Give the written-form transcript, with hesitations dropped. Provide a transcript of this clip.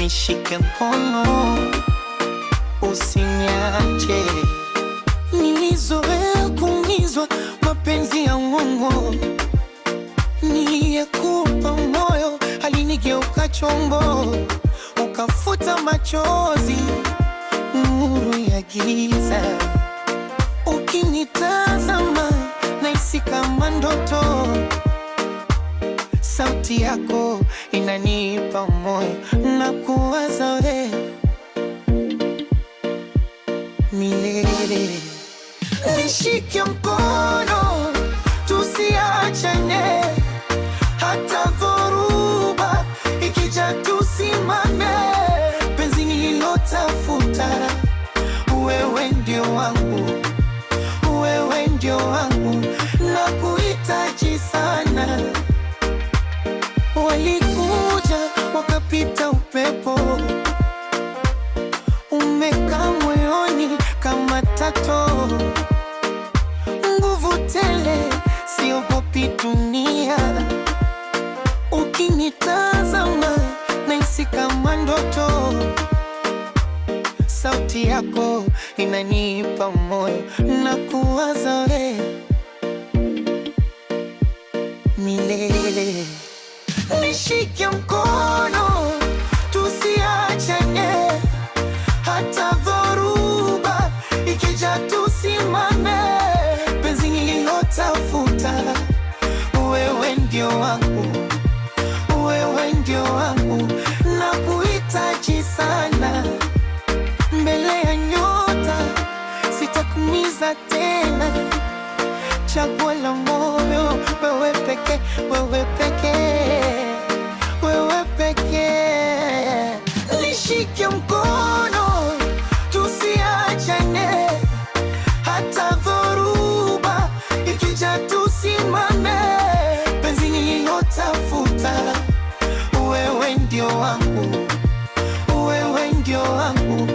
nishike mkono, usiniache. Nilizoea kuumizwa mapenzi ya uongo, niliyekupa moyo alinigeuka chombo, ukafuta machozi nuru ya giza. Ukinitazama nahisi kama ndoto, sauti yako inanipa moyo na kuwaza wewe milele. Nishike mkono tusiachane, hata dhoruba ikija tusimame. Penzi nililotafuta, wewe ndio wangu, wewe ndio wangu, nakuhitaji sana. Walikuja wakapita upepo, umekaa moyoni kama tato. Nguvu tele, siogopi dunia. Ukinitazama nahisi kama ndoto, sauti yako inanipa moyo na kuwaza wewe milele. Nishike mkono tusiachane, hata dhoruba ikija tusimame. Penzi nililotafuta, wewe ndio wangu, wewe ndio wangu, nakuhitaji sana. Mbele ya nyota sitakuumiza tena, chaguo la moyo wewe pekee, wewe pekee, wewe pekee. Nishike mkono tusiachane, hata dhoruba ikija tusimame. Penzi nililotafuta, wewe ndio wangu, wewe ndio wangu,